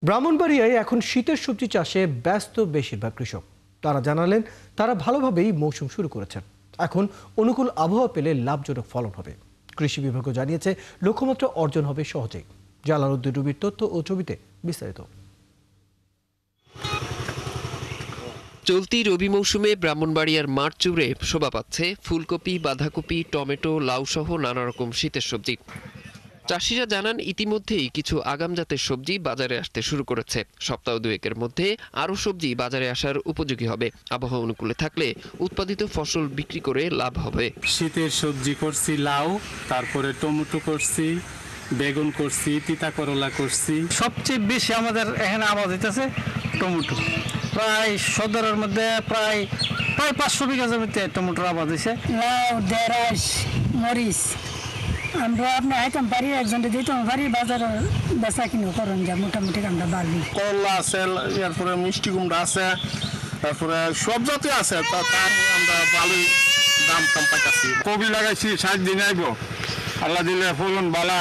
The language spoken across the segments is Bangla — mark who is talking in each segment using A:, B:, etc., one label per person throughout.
A: ব্রাহ্মণবাড়িয়ায় এখন শীতের সবজি চাষে ব্যস্ত বেশিরভাগ কৃষক। তারা জানালেন তারা ভালোভাবেই মৌসুম শুরু করেছেন। এখন অনুকূল আবহাওয়া পেলে লাভজনক ফলন হবে। কৃষি বিভাগও জানিয়েছে লক্ষ্যমাত্রা অর্জন হবে সহজেই। জালালউদ্দিন রুবির তথ্য ও ছবিতে বিস্তারিত।
B: চলতি রবি মৌসুমে ব্রাহ্মণবাড়িয়ার মাঠ জুড়ে শোভা পাচ্ছে ফুলকপি, বাঁধাকপি, টমেটো, লাউ সহ নানা রকম শীতের সবজি। চাষিরা জানান ইতিমধ্যেই কিছু আগাম জাতের সবজি বাজারে আসতে শুরু করেছে। সপ্তাহ দুয়েকের মধ্যে আরও সবজি বাজারে আসার উপযোগী হবে। আবহাওয়া অনুকূলে থাকলে উৎপাদিত ফসল বিক্রি করে লাভ হবে।
C: শীতের সবজি করছি, লাউ, তারপরে টমেটো করছি, বেগুন করছি, তিতা করলা করছি।
D: সবচেয়ে বেশি আমাদের এখানে আবাদ হইতেছে টমেটো। প্রায় সদরের মধ্যে প্রায় 500 বিঘা জমিতে টমেটোর আবাদ হয়েছে।
E: লাউ, ঢেঁড়স, মরিচ আমরা আপনার আইটেম পারি একজনকে দিতাম পারি বাজারে বেচা কিনে করেন যা মোটামুটি আমরা বাড়বি।
F: করলা আছে, এরপরে মিষ্টি কুমড়া আছে, তারপরে সব জাতীয় আছে। তার আমরা ভালোই দাম কম পাইতেছি।
G: কপি লাগাইছি 60 দিন আইব, আল্লাহ দিলে ফলন বালা।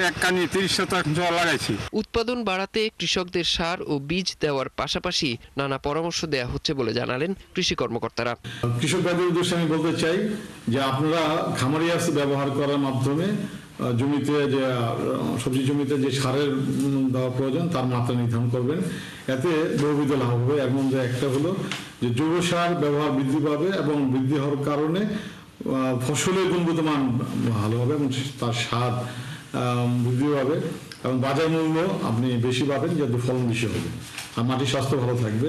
G: এক কানি 30 শতক লাগাইছি।
B: উৎপাদন বাড়াতে কৃষকদের সার ও বীজ দেওয়ার পাশাপাশি নানা পরামর্শ দেওয়া হচ্ছে বলে জানালেন কৃষি কর্মকর্তারা।
H: কৃষক ভাইদের উদ্দেশ্যে আমি বলতে চাই যে আপনারা খামারিয়াস ব্যবহার করার মাধ্যমে জমিতে যে সবজি জমিতে যে সারের দেওয়া প্রয়োজন তার মাত্রা নির্ধারণ করবেন। এতে বহুবিধ লাভ হবে। এর মধ্যে একটা হলো যে জৈব সার ব্যবহার বৃদ্ধি পাবে এবং বৃদ্ধি হওয়ার কারণে ফসলের গুণগত মান ভালো হবে এবং তার স্বাদ বৃদ্ধি পাবে এবং বাজার মূল্য আপনি বেশি পাবেন, যেহেতু ফলন বেশি হবে আর মাটির স্বাস্থ্য ভালো থাকবে,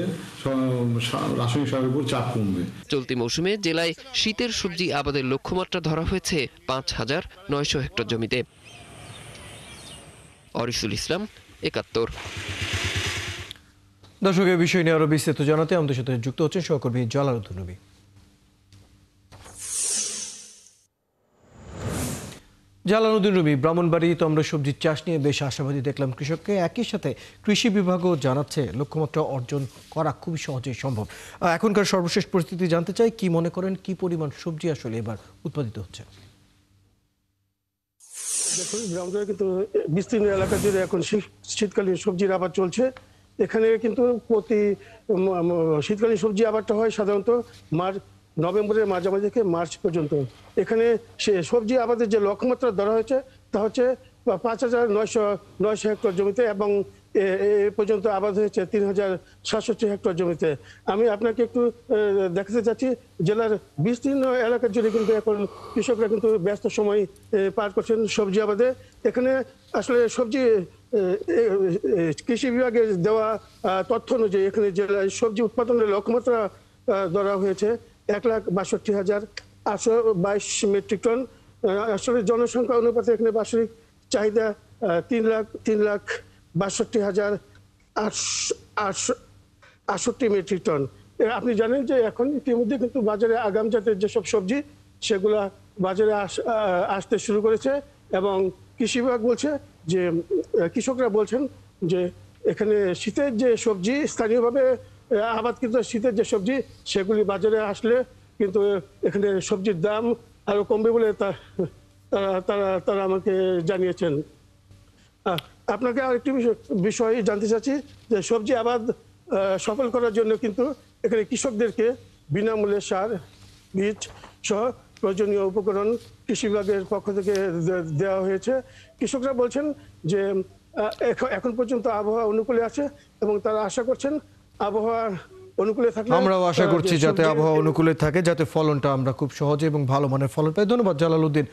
H: রাসায়নিক সারের উপর চাপ কমবে।
B: চলতি মৌসুমে জেলায় শীতের সবজি আবাদের লক্ষ্যমাত্রা ধরা হয়েছে 5,900 হেক্টর জমিতে। অরিসুল ইসলাম, 71।
A: দর্শক, এই বিষয় নিয়ে আরো বিস্তারিত জানাতে আমাদের সাথে যুক্ত হচ্ছেন সহকর্মী জালালউদ্দিন রুবি। জালালউদ্দিন রুবি, ব্রাহ্মণবাড়িতে আমরা সবজির চাষ নিয়ে বেশ আশাবাদী দেখলাম কৃষককে। একই সাথে কৃষি বিভাগও জানাচ্ছে লক্ষ্যমাত্রা অর্জন করা খুবই সহজেই সম্ভব। এখনকার সর্বশেষ পরিস্থিতি জানতে চাই, কি মনে করেন কি পরিমাণ সবজি আসলে এবার উৎপাদিত হচ্ছে?
F: দেখুন, গ্রামে কিন্তু বিস্তীর্ণ এলাকা জুড়ে এখন শীতকালীন সবজির আবাদ চলছে। এখানে কিন্তু প্রতি শীতকালীন সবজি আবাদটা হয় সাধারণত নভেম্বরের মাঝামাঝি থেকে মার্চ পর্যন্ত। এখানে সে সবজি আবাদের যে লক্ষ্যমাত্রা ধরা হয়েছে তা হচ্ছে 5,900 হেক্টর জমিতে এবং এ পর্যন্ত আবাদ হয়েছে 3,700 হেক্টর জমিতে। আমি আপনাকে একটু দেখাতে চাচ্ছি জেলার বিস্তীর্ণ এলাকা জুড়ে কিন্তু এখন কৃষকরা কিন্তু ব্যস্ত সময় পার করছেন সবজি আবাদে। এখানে আসলে সবজি কৃষি বিভাগের দেওয়া তথ্য অনুযায়ী এখানে জেলায় সবজি উৎপাদনের লক্ষ্যমাত্রা ধরা হয়েছে 1,62,822 মেট্রিক টন। আসলে জনসংখ্যা অনুপাতে এখানে বার্ষিক চাহিদা 3,62,868 মেট্রিক টন। আপনি জানেন যে এখন ইতিমধ্যে কিন্তু বাজারে আগাম জাতের যেসব সবজি সেগুলা বাজারে আসতে শুরু করেছে এবং কৃষি বিভাগ বলছে যে কৃষকরা বলছেন যে এখানে শীতের যে সবজি স্থানীয়ভাবে আবাদকৃত শীতের যে সবজি সেগুলি বাজারে আসলে কিন্তু এখানে সবজির দাম আরো কমবে বলে তারা আমাকে জানিয়েছেন। আপনাকে আরেকটি বিষয় জানতে চাচ্ছি যে সবজি আবাদ সফল করার জন্য কিন্তু এখানে কৃষকদেরকে বিনামূল্যে সার, বীজ সহ প্রয়োজনীয় উপকরণ কৃষি বিভাগের পক্ষ থেকে দেওয়া হয়েছে। কৃষকরা বলছেন যে এখন পর্যন্ত আবহাওয়া অনুকূলে আছে এবং তারা আশা করছেন আবহাওয়া অনুকূলে থাকলে,
A: আমরাও আশা করছি যাতে আবহাওয়া অনুকূলে থাকে, যাতে ফলনটা আমরা খুব সহজে এবং ভালো মানের ফলন পাই। ধন্যবাদ জালালউদ্দিন